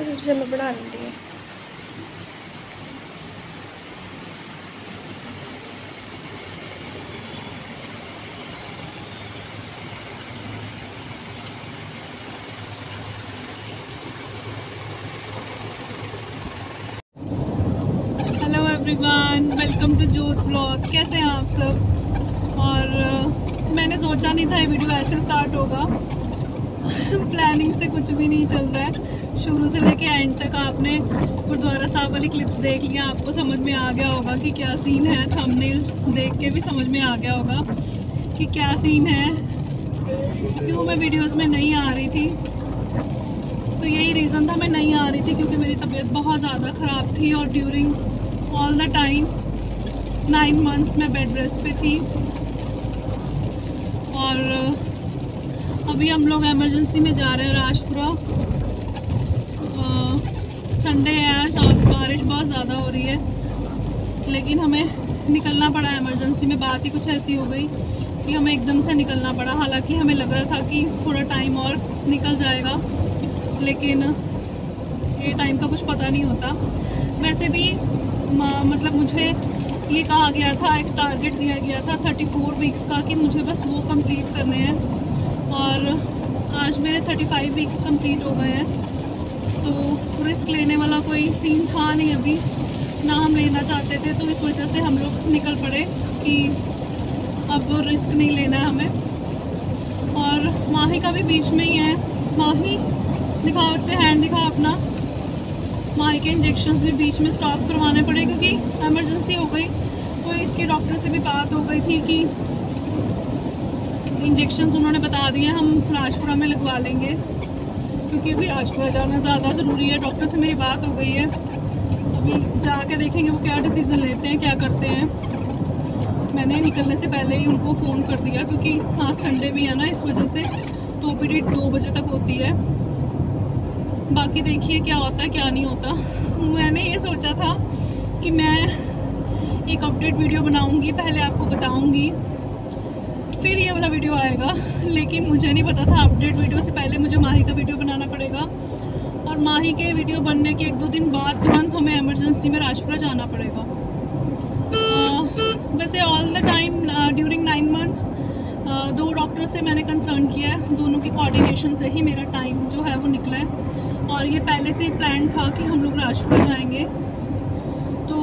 मुझे मैं बना लेती हूँ। हेलो एवरीवन, वेलकम टू जोत व्लॉग। कैसे हैं आप सब? और मैंने सोचा नहीं था ये वीडियो ऐसे स्टार्ट होगा। प्लानिंग से कुछ भी नहीं चल रहा है। शुरू से लेके एंड तक आपने गुरुद्वारा साहब वाली क्लिप्स देख लिया, आपको समझ में आ गया होगा कि क्या सीन है। थंबनेल देख के भी समझ में आ गया होगा कि क्या सीन है, क्यों मैं वीडियोस में नहीं आ रही थी। तो यही रीज़न था, मैं नहीं आ रही थी क्योंकि मेरी तबीयत बहुत ज़्यादा ख़राब थी और during all the time 9 months मैं बेड रेस्ट पे थी। और अभी हम लोग इमरजेंसी में जा रहे हैं राजपुरा। संडे है आज और बारिश बहुत ज़्यादा हो रही है, लेकिन हमें निकलना पड़ा इमरजेंसी में। बात ही कुछ ऐसी हो गई कि हमें एकदम से निकलना पड़ा। हालांकि हमें लग रहा था कि थोड़ा टाइम और निकल जाएगा, लेकिन ये टाइम का कुछ पता नहीं होता। वैसे भी मतलब मुझे ये कहा गया था, एक टारगेट दिया गया था 34 वीक्स का कि मुझे बस वो कंप्लीट करने हैं, और आज मेरे 35 वीक्स कंप्लीट हो गए हैं। तो रिस्क लेने वाला कोई सीन था नहीं अभी, ना हम लेना चाहते थे। तो इस वजह से हम लोग निकल पड़े कि अब रिस्क नहीं लेना है हमें। और माही का भी बीच में ही है। माही दिखाओ, अच्छे हैंड दिखाओ अपना। माही के इंजेक्शंस भी बीच में स्टॉप करवाने पड़े क्योंकि इमरजेंसी हो गई। तो इसके डॉक्टर से भी बात हो गई थी कि इंजेक्शंस उन्होंने बता दिए हम राजपुरा में लगवा लेंगे, क्योंकि अभी राजपुरा जाना ज़्यादा ज़रूरी है। डॉक्टर से मेरी बात हो गई है, अभी जाके देखेंगे वो क्या डिसीज़न लेते हैं, क्या करते हैं। मैंने निकलने से पहले ही उनको फ़ोन कर दिया क्योंकि आज संडे भी है ना, इस वजह से तो ओपीडी 2 बजे तक होती है। बाकी देखिए क्या होता है क्या नहीं होता। मैंने ये सोचा था कि मैं एक अपडेट वीडियो बनाऊंगी, पहले आपको बताऊंगी, फिर ये वाला वीडियो आएगा। लेकिन मुझे नहीं पता था अपडेट वीडियो से पहले मुझे माही का वीडियो बनाना पड़ेगा, और माही के वीडियो बनने के 1-2 दिन बाद तुरंत हमें इमरजेंसी में राजपुरा जाना पड़ेगा। वैसे all the time during 9 months 2 doctor से मैंने कंसर्न किया है, दोनों की कोऑर्डिनेशन से ही मेरा टाइम जो है वो निकला है। और ये पहले से ही प्लान था कि हम लोग राजपुरा जाएंगे, तो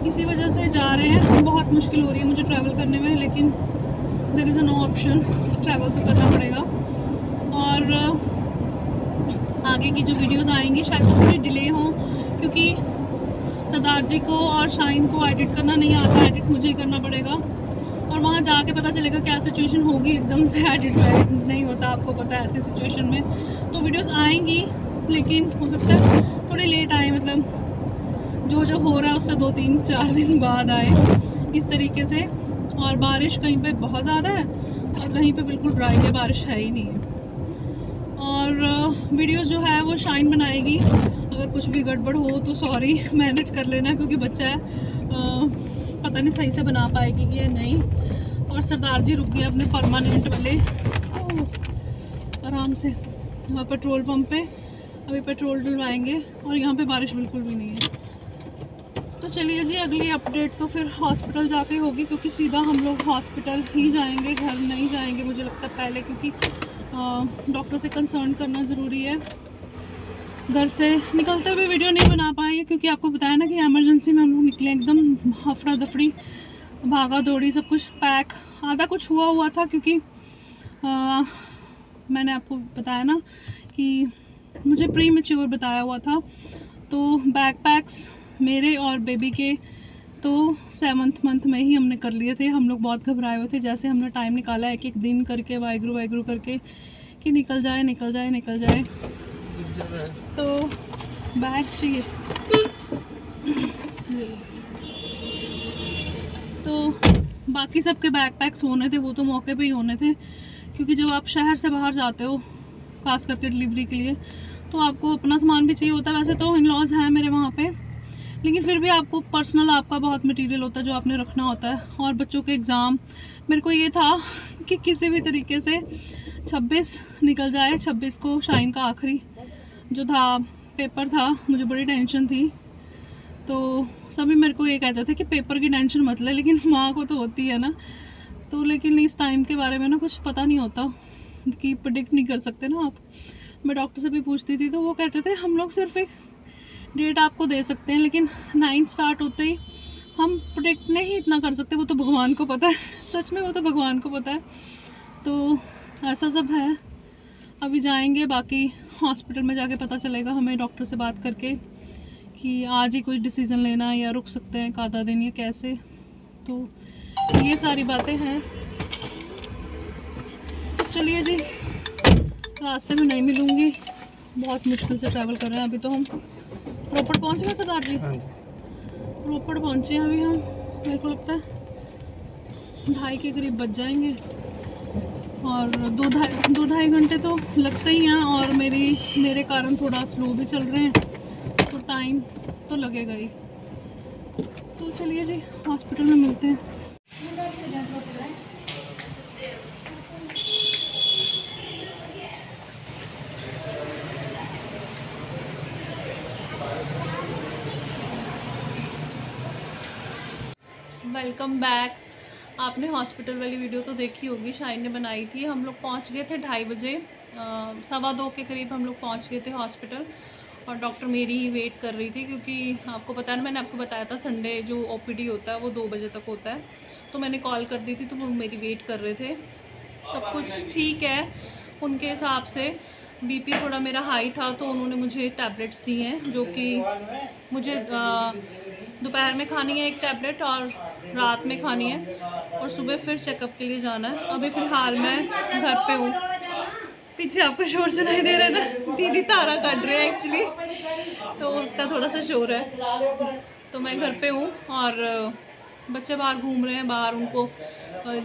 इसी वजह से जा रहे हैं। बहुत मुश्किल हो रही है मुझे ट्रैवल करने में, लेकिन there is no option, travel तो करना पड़ेगा। और आगे की जो वीडियोस आएंगी शायद थोड़ी डिले हों, क्योंकि सरदार जी को और शाइन को एडिट करना नहीं आता, एडिट मुझे ही करना पड़ेगा। और वहाँ जाके पता चलेगा क्या सिचुएशन होगी, एकदम से एडिट नहीं होता, आपको पता है ऐसी सिचुएशन में। तो वीडियोस आएंगी, लेकिन हो सकता है थोड़ी लेट आए, मतलब जो हो रहा है उससे 2-3-4 दिन बाद आए, इस तरीके से। और बारिश कहीं पे बहुत ज़्यादा है और कहीं पे बिल्कुल ड्राई है, बारिश है ही नहीं है। और वीडियोस जो है वो शाइन बनाएगी, अगर कुछ भी गड़बड़ हो तो सॉरी, मैनेज कर लेना, क्योंकि बच्चा है, पता नहीं सही से बना पाएगी कि या नहीं। और सरदार जी रुक गए अपने परमानेंट वाले आराम से वहाँ पेट्रोल पंप पे, अभी पेट्रोल डलवाएंगे। और यहाँ पे बारिश बिल्कुल भी नहीं है। तो चलिए जी, अगली अपडेट तो फिर हॉस्पिटल जाके होगी, क्योंकि सीधा हम लोग हॉस्पिटल ही जाएंगे, घर नहीं जाएंगे मुझे लगता है पहले, क्योंकि डॉक्टर से कंसर्न करना ज़रूरी है। घर से निकलते हुए वीडियो नहीं बना पाएंगे, क्योंकि आपको बताया ना कि इमरजेंसी में हम लोग निकले, एकदम हफड़ा दफड़ी, भागा दौड़ी, सब कुछ पैक, आधा कुछ हुआ था, क्योंकि मैंने आपको बताया ना कि मुझे प्री मैच्योर बताया हुआ था। तो बैकपैक्स मेरे और बेबी के तो 7th मंथ में ही हमने कर लिए थे। हम लोग बहुत घबराए हुए थे, जैसे हमने टाइम निकाला एक एक दिन करके, वाइगरू वाइगरू करके कि निकल जाए निकल जाए निकल जाए। तो बैग चाहिए, तो बाकी सबके बैकपैक्स होने थे, वो तो मौके पे ही होने थे, क्योंकि जब आप शहर से बाहर जाते हो खास करके डिलीवरी के लिए, तो आपको अपना सामान भी चाहिए होता है। वैसे तो इन लॉज हैं मेरे वहाँ पे, लेकिन फिर भी आपको पर्सनल आपका बहुत मटेरियल होता है जो आपने रखना होता है। और बच्चों के एग्ज़ाम, मेरे को ये था कि किसी भी तरीके से 26 निकल जाए। 26 को शाइन का आखिरी जो था पेपर था, मुझे बड़ी टेंशन थी। तो सभी मेरे को ये कहते थे कि पेपर की टेंशन मत ले, लेकिन माँ को तो होती है ना। तो लेकिन इस टाइम के बारे में ना कुछ पता नहीं होता, कि प्रेडिक्ट नहीं कर सकते ना आप। मैं डॉक्टर से भी पूछती थी तो वो कहते थे हम लोग सिर्फ एक डेट आपको दे सकते हैं, लेकिन 9 स्टार्ट होते ही हम प्रेडिक्ट नहीं इतना कर सकते, वो तो भगवान को पता है। सच में वो तो भगवान को पता है। तो ऐसा सब है। अभी जाएंगे, बाकी हॉस्पिटल में जाके पता चलेगा हमें डॉक्टर से बात करके कि आज ही कुछ डिसीज़न लेना है या रुक सकते हैं एक आधा दिन या कैसे। तो ये सारी बातें हैं। तो चलिए जी, रास्ते में नहीं मिलूँगी, बहुत मुश्किल से ट्रैवल कर रहे हैं। अभी तो हम रोपड़ पहुँच गए सरदार जी, रोपड़ पहुँचे हैं अभी हम। मेरे को लगता है 2:30 के करीब बज जाएंगे, और 2-2.5 घंटे तो लगते ही हैं। और मेरे कारण थोड़ा स्लो भी चल रहे हैं, तो टाइम तो लगेगा ही। तो चलिए जी, हॉस्पिटल में मिलते हैं। Welcome back. आपने हॉस्पिटल वाली वीडियो तो देखी होगी, शाइन ने बनाई थी। हम लोग पहुंच गए थे 2:30 बजे, 2:15 के करीब हम लोग पहुंच गए थे हॉस्पिटल। और डॉक्टर मेरी ही वेट कर रही थी, क्योंकि आपको पता है, मैंने आपको बताया था संडे जो ओपीडी होता है वो 2 बजे तक होता है। तो मैंने कॉल कर दी थी, तो वो मेरी वेट कर रहे थे। सब कुछ ठीक है उनके हिसाब से। बीपी थोड़ा मेरा हाई था, तो उन्होंने मुझे टैबलेट्स दी हैं, जो कि मुझे दोपहर में खानी है एक टैबलेट, और रात में खानी है, और सुबह फिर चेकअप के लिए जाना है। अभी फ़िलहाल मैं घर पे हूँ। पीछे आपको शोर सुनाई दे रहा है ना, दीदी तारा काट रहे हैं एक्चुअली, तो उसका थोड़ा सा शोर है। तो मैं घर पे हूँ, और बच्चे बाहर घूम रहे हैं। बाहर उनको,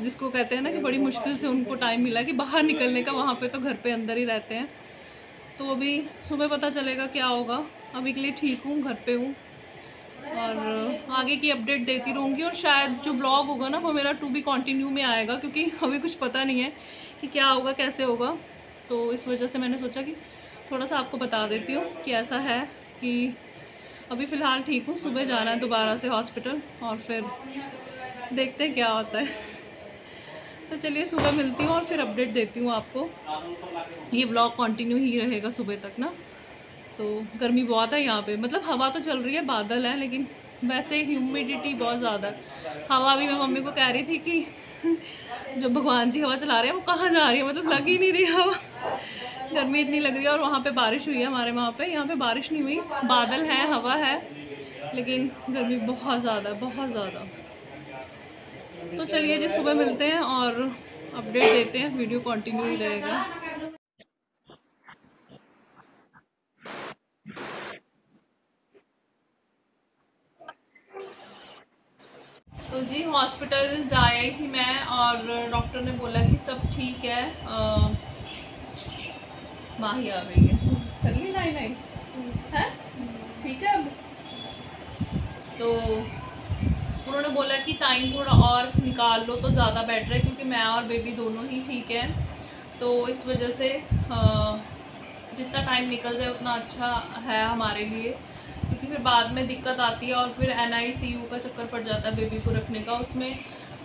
जिसको कहते हैं ना कि बड़ी मुश्किल से उनको टाइम मिला कि बाहर निकलने का, वहाँ पे तो घर पे अंदर ही रहते हैं। तो अभी सुबह पता चलेगा क्या होगा। अभी के लिए ठीक हूँ, घर पे हूँ, और आगे की अपडेट देती रहूँगी। और शायद जो ब्लॉग होगा ना वो मेरा टू बी कंटिन्यू में आएगा, क्योंकि अभी कुछ पता नहीं है कि क्या होगा कैसे होगा। तो इस वजह से मैंने सोचा कि थोड़ा सा आपको बता देती हूँ कि ऐसा है कि अभी फ़िलहाल ठीक हूँ। सुबह जाना है दोबारा से हॉस्पिटल, और फिर देखते हैं क्या होता है। तो चलिए सुबह मिलती हूँ और फिर अपडेट देती हूँ आपको। ये व्लॉग कंटिन्यू ही रहेगा सुबह तक ना। तो गर्मी बहुत है यहाँ पे, मतलब हवा तो चल रही है, बादल है, लेकिन वैसे ह्यूमिडिटी बहुत ज़्यादा है। हवा भी मैं मम्मी को कह रही थी कि जो भगवान जी हवा चला रहे हैं वो कहाँ जा रही है, मतलब लग ही नहीं रही हवा, गर्मी इतनी लग रही है। और वहाँ पे बारिश हुई है हमारे वहाँ पे, यहाँ पे बारिश नहीं हुई, बादल है, हवा है, लेकिन गर्मी बहुत ज़्यादा है, बहुत ज़्यादा। तो चलिए जी, सुबह मिलते हैं और अपडेट देते हैं, वीडियो कंटिन्यू ही रहेगा। तो जी हॉस्पिटल जा आई थी मैं, और डॉक्टर ने बोला कि सब ठीक है। माही आ गई है, कर ली नहीं नहीं है ठीक है अब। तो उन्होंने बोला कि टाइम थोड़ा और निकाल लो तो ज़्यादा बेटर है, क्योंकि मैं और बेबी दोनों ही ठीक है, तो इस वजह से जितना टाइम निकल जाए उतना अच्छा है हमारे लिए, क्योंकि फिर बाद में दिक्कत आती है और फिर NICU का चक्कर पड़ जाता है बेबी को रखने का, उसमें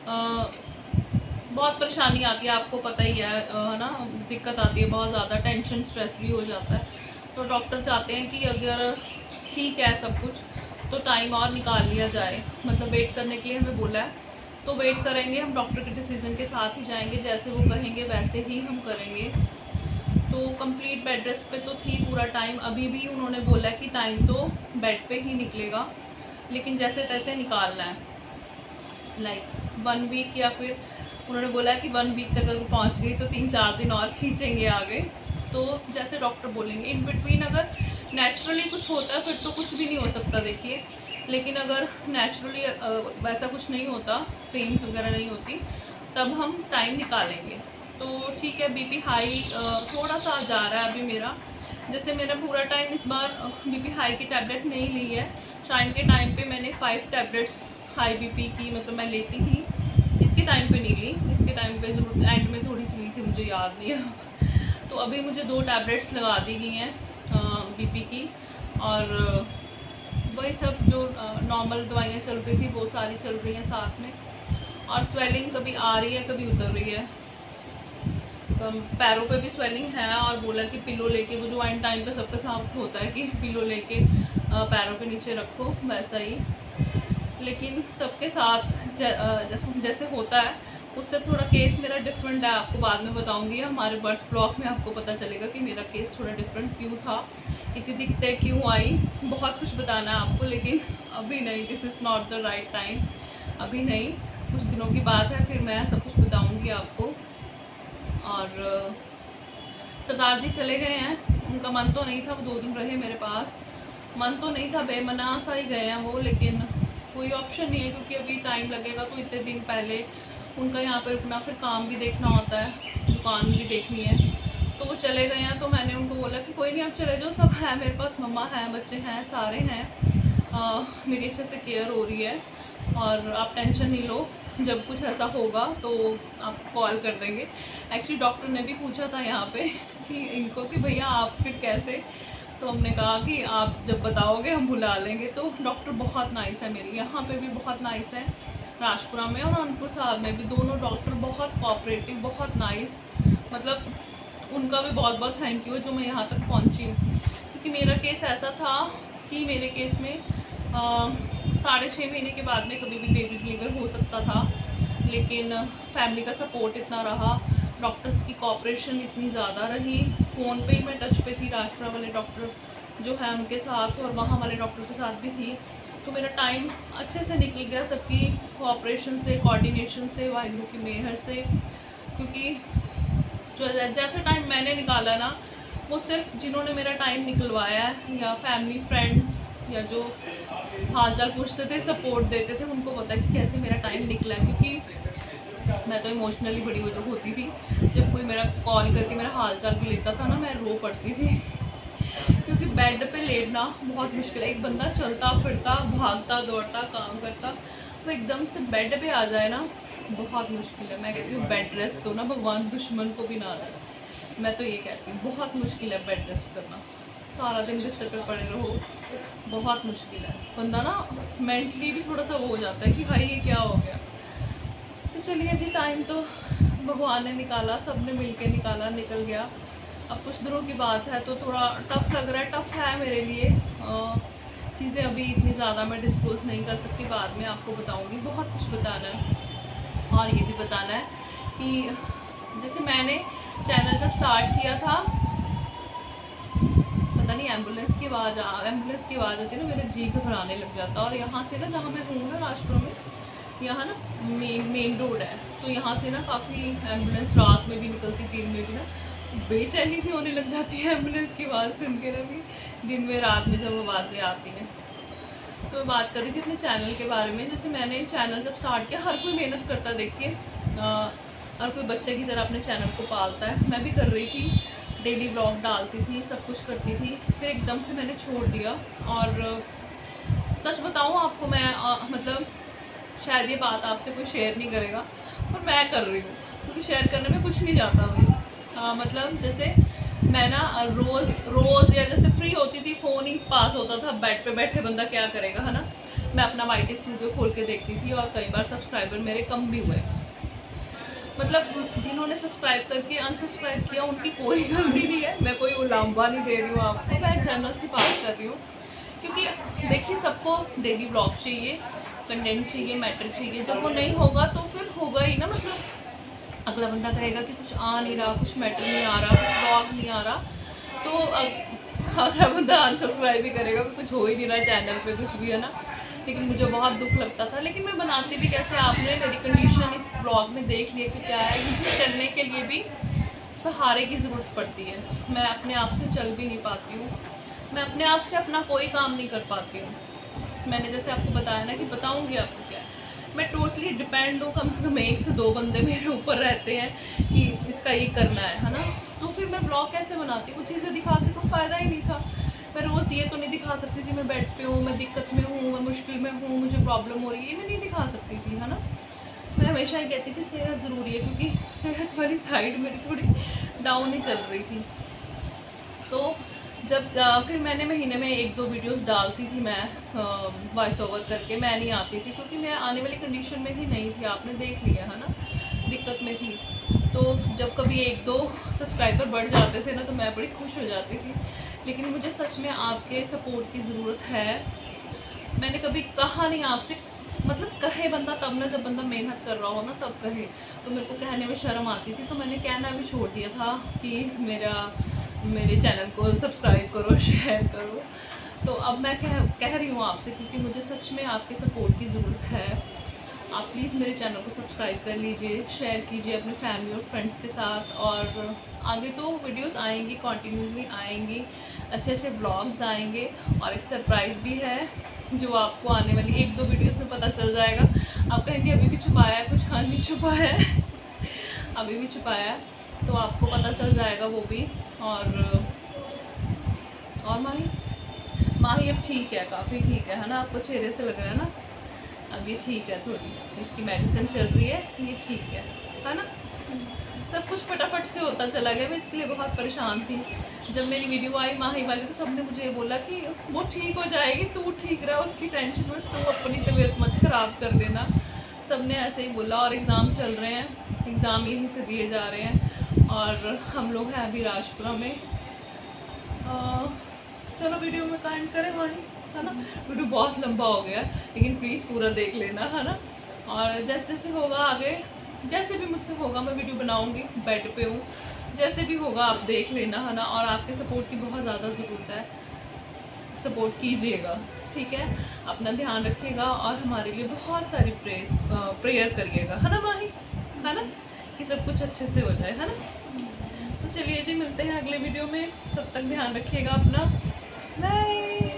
बहुत परेशानी आती है, आपको पता ही है ना, दिक्कत आती है बहुत ज़्यादा, टेंशन स्ट्रेस भी हो जाता है। तो डॉक्टर चाहते हैं कि अगर ठीक है सब कुछ तो टाइम और निकाल लिया जाए, मतलब वेट करने के लिए हमें बोला है, तो वेट करेंगे हम, डॉक्टर के डिसीज़न के साथ ही जाएंगे, जैसे वो कहेंगे वैसे ही हम करेंगे। तो कंप्लीट बेड रेस्ट पे तो थी पूरा टाइम, अभी भी उन्होंने बोला कि टाइम तो बेड पे ही निकलेगा, लेकिन जैसे तैसे निकालना है, लाइक 1 वीक, या फिर उन्होंने बोला कि 1 वीक तक अगर पहुंच गई तो 3-4 दिन और खींचेंगे आगे, तो जैसे डॉक्टर बोलेंगे। इन बिटवीन अगर नेचुरली कुछ होता है फिर तो कुछ भी नहीं हो सकता देखिए, लेकिन अगर नेचुरली वैसा कुछ नहीं होता, पेन्स वगैरह नहीं होती, तब हम टाइम निकालेंगे। तो ठीक है, बीपी हाई थोड़ा सा जा रहा है अभी मेरा, जैसे मेरा पूरा टाइम इस बार बीपी हाई की टैबलेट नहीं ली है, शाइन के टाइम पे मैंने 5 टैबलेट्स हाई बीपी की मतलब मैं लेती थी, इसके टाइम पे नहीं ली, इसके टाइम पे ज़रूर एंड में थोड़ी सी ली थी, मुझे याद नहीं है। तो अभी मुझे 2 टैबलेट्स लगा दी गई हैं बीपी की, और वही सब जो नॉर्मल दवाइयाँ चल रही थी वो सारी चल रही हैं साथ में, और स्वेलिंग कभी आ रही है कभी उतर रही है, पैरों पे भी स्वेलिंग है, और बोला कि पिलो लेके, वो जो एंड टाइम पे सबके साथ होता है कि पिलो लेके पैरों पे नीचे रखो, वैसा ही, लेकिन सबके साथ जैसे होता है उससे थोड़ा केस मेरा डिफरेंट है, आपको बाद में बताऊंगी, हमारे बर्थ ब्लॉग में आपको पता चलेगा कि मेरा केस थोड़ा डिफरेंट क्यों था, इतनी दिक्कतें क्यों आई, बहुत कुछ बताना है आपको, लेकिन अभी नहीं, this is not the right time, अभी नहीं, कुछ दिनों की बात है, फिर मैं सब कुछ बताऊंगी आपको। और सरदार जी चले गए हैं, उनका मन तो नहीं था, वो 2 दिन रहे मेरे पास, मन तो नहीं था, बेमना सा ही गए हैं वो, लेकिन कोई ऑप्शन नहीं है, क्योंकि अभी टाइम लगेगा, तो इतने दिन पहले उनका यहाँ पे रुकना, फिर काम भी देखना होता है, दुकान भी देखनी है, तो वो चले गए हैं। तो मैंने उनको बोला कि कोई नहीं, आप चले जाओ, सब है मेरे पास, मम्मा हैं, बच्चे हैं, सारे हैं, मेरी अच्छे से केयर हो रही है, और आप टेंशन नहीं लो, जब कुछ ऐसा होगा तो आप कॉल कर देंगे। एक्चुअली डॉक्टर ने भी पूछा था यहाँ पे कि इनको कि भैया आप फिर कैसे, तो हमने कहा कि आप जब बताओगे हम बुला लेंगे। तो डॉक्टर बहुत नाइस है, मेरी यहाँ पे भी बहुत नाइस है, राजपुरा में और अनंतपुर साहब में भी, दोनों डॉक्टर बहुत कोऑपरेटिव, बहुत नाइस, मतलब उनका भी बहुत बहुत थैंक यू है जो मैं यहाँ तक पहुँची हूँ, क्योंकि मेरा केस ऐसा था कि मेरे केस में 6.5 महीने के बाद में कभी भी बेबी डिलीवर हो सकता था, लेकिन फैमिली का सपोर्ट इतना रहा, डॉक्टर्स की कोऑपरेशन इतनी ज़्यादा रही, फ़ोन पे ही मैं टच पे थी राजपुरा वाले डॉक्टर जो है उनके साथ, और वहाँ वाले डॉक्टर के साथ भी थी, तो मेरा टाइम अच्छे से निकल गया सबकी कोऑपरेशन से, कोऑर्डिनेशन से, वाहिगुरू की मेहर से, क्योंकि जो जैसा टाइम मैंने निकाला ना, वो सिर्फ जिन्होंने मेरा टाइम निकलवाया है, या फैमिली फ्रेंड्स, या जो हाल चाल पूछते थे, सपोर्ट देते थे, उनको पता है कि कैसे मेरा टाइम निकला है, क्योंकि मैं तो इमोशनली बड़ी वजह होती थी, जब कोई मेरा कॉल करके मेरा हाल चाल भी लेता था ना, मैं रो पड़ती थी, क्योंकि बेड पे लेटना बहुत मुश्किल है, एक बंदा चलता फिरता भागता दौड़ता काम करता, वो एकदम से बेड पे आ जाए ना, बहुत मुश्किल है। मैं कहती हूँ बेड रेस्ट तो ना भगवान दुश्मन को भी ना दे, मैं तो ये कहती हूँ, बहुत मुश्किल है बेड रेस्ट करना, सारा दिन बिस्तर पर पड़े रहो, बहुत मुश्किल है, बंदा ना मेंटली भी थोड़ा सा वो हो जाता है कि भाई ये क्या हो गया। तो चलिए जी, टाइम तो भगवान ने निकाला, सब ने मिल के निकाला, निकल गया। अब कुछ दिनों की बात है तो थोड़ा टफ़ लग रहा है, टफ़ है मेरे लिए, चीज़ें अभी इतनी ज़्यादा मैं डिस्क्लोज़ नहीं कर सकती, बाद में आपको बताऊँगी, बहुत कुछ बताना है, और ये भी बताना है कि जैसे मैंने चैनल जब स्टार्ट किया था, पता नहीं एम्बुलेंस की आवाज़ आती है ना, मेरा जी घबराने लग जाता, और यहाँ से ना, जहाँ मैं हूँ ना राजपुरा में, यहाँ ना मेन रोड है, तो यहाँ से ना काफ़ी एम्बुलेंस रात में भी निकलती, दिन में भी ना बेचैनी सी होने लग जाती है एम्बुलेंस की आवाज़ सुन के ना, भी दिन में रात में जब आवाज़ें आती हैं। तो मैं बात कर रही थी अपने चैनल के बारे में, जैसे मैंने चैनल जब स्टार्ट किया, हर कोई मेहनत करता है, देखिए हर कोई बच्चे की तरह अपने चैनल को पालता है, मैं भी कर रही थी, डेली व्लॉग डालती थी, सब कुछ करती थी, फिर एकदम से मैंने छोड़ दिया, और सच बताऊँ आपको, मैं मतलब शायद ये बात आपसे कोई शेयर नहीं करेगा, पर मैं कर रही हूँ क्योंकि शेयर करने में कुछ नहीं जाता भाई। मतलब जैसे मैं ना रोज़ या जैसे फ्री होती थी, फ़ोन ही पास होता था, बेड पे बैठे बंदा क्या करेगा, है ना। मैं अपना YT स्टूडियो खोल के देखती थी और कई बार सब्सक्राइबर मेरे कम भी हुए। मतलब जिन्होंने सब्सक्राइब करके अनसब्सक्राइब किया उनकी कोई गलती नहीं है, मैं कोई उलाम्बा नहीं दे रही हूँ आपको, मैं जनरल सी बात कर रही हूँ। क्योंकि देखिए सबको डेली ब्लॉग चाहिए, कंटेंट चाहिए, मैटर चाहिए। जब वो नहीं होगा तो फिर होगा ही ना, मतलब अगला बंदा कहेगा कि कुछ आ नहीं रहा, कुछ मैटर नहीं आ रहा, कुछ ब्लॉग नहीं आ रहा, तो अगला बंदा अनसब्सक्राइब भी करेगा कि कुछ हो ही नहीं रहा चैनल पे कुछ भी, है ना। लेकिन मुझे बहुत दुख लगता था, लेकिन मैं बनाती भी कैसे, आपने मेरी कंडीशन इस ब्लॉग में देख लिया कि क्या है। मुझे चलने के लिए भी सहारे की ज़रूरत पड़ती है, मैं अपने आप से चल भी नहीं पाती हूँ, मैं अपने आप से अपना कोई काम नहीं कर पाती हूँ। मैंने जैसे आपको बताया ना कि बताऊँगी आपको क्या है, मैं टोटली डिपेंड हूँ। कम से कम 1 से 2 बंदे मेरे ऊपर रहते हैं कि इसका ये करना है ना। तो फिर मैं ब्लॉग कैसे बनाती, कुछ चीज़ें दिखा के कोई फ़ायदा ही नहीं था। मैं रोज़ ये तो नहीं दिखा सकती थी मैं बेड पे हूँ, मैं दिक्कत में हूँ, मैं मुश्किल में हूँ, मुझे प्रॉब्लम हो रही है, ये मैं नहीं दिखा सकती थी, है ना। मैं हमेशा ही कहती थी सेहत ज़रूरी है, क्योंकि सेहत वाली साइड मेरी थोड़ी डाउन ही चल रही थी। तो जब फिर मैंने महीने में 1-2 वीडियोस डालती थी मैं वॉइस ओवर करके, मैं नहीं आती थी क्योंकि मैं आने वाली कंडीशन में ही नहीं थी, आपने देख लिया है ना, दिक्कत में थी। तो जब कभी 1-2 सब्सक्राइबर बढ़ जाते थे ना तो मैं बड़ी खुश हो जाती थी। लेकिन मुझे सच में आपके सपोर्ट की ज़रूरत है। मैंने कभी कहा नहीं आपसे, मतलब कहे बंदा तब ना, जब बंदा मेहनत कर रहा हो ना तब कहे। तो मेरे को कहने में शर्म आती थी, तो मैंने कहना भी छोड़ दिया था कि मेरे चैनल को सब्सक्राइब करो, शेयर करो। तो अब मैं कह रही हूँ आपसे, क्योंकि मुझे सच में आपके सपोर्ट की ज़रूरत है। आप प्लीज़ मेरे चैनल को सब्सक्राइब कर लीजिए, शेयर कीजिए अपने फैमिली और फ्रेंड्स के साथ। और आगे तो वीडियोस आएंगी, कॉन्टीन्यूसली आएंगी, अच्छे अच्छे ब्लॉग्स आएंगे। और एक सरप्राइज़ भी है जो आपको आने वाली 1-2 वीडियोस में पता चल जाएगा। आप कहेंगे अभी भी छुपाया है कुछ, हाँ जी छुपा है अभी भी छुपाया है, तो आपको पता चल जाएगा वो भी। और माही अब ठीक है, काफ़ी ठीक है ना। आपको चेहरे से लग रहा है ना, अब ये ठीक है, थोड़ी इसकी मेडिसिन चल रही है, ये ठीक है ना। सब कुछ फटाफट से होता चला गया, मैं इसके लिए बहुत परेशान थी। जब मेरी वीडियो आई माही वाली तो सबने मुझे ये बोला कि वो ठीक हो जाएगी, तू ठीक रहा, उसकी टेंशन में तू अपनी तबीयत मत ख़राब कर देना। सबने ऐसे ही बोला। और एग्ज़ाम चल रहे हैं, एग्ज़ाम यहीं से दिए जा रहे हैं और हम लोग हैं अभी राजपुरा में। चलो वीडियो में काइंड करें वहीं, है ना। वीडियो बहुत लंबा हो गया लेकिन प्लीज़ पूरा देख लेना, है ना। और जैसे जैसे होगा आगे, जैसे भी मुझसे होगा मैं वीडियो बनाऊंगी। बेड पे हूँ, जैसे भी होगा आप देख लेना, है ना। और आपके सपोर्ट की बहुत ज़्यादा ज़रूरत है, सपोर्ट कीजिएगा, ठीक है। अपना ध्यान रखिएगा और हमारे लिए बहुत सारी प्रेयर करिएगा, है ना माही, है ना, कि सब कुछ अच्छे से हो जाए, है ना। तो चलिए जी, मिलते हैं अगले वीडियो में, तब तक ध्यान रखिएगा अपना, बाय।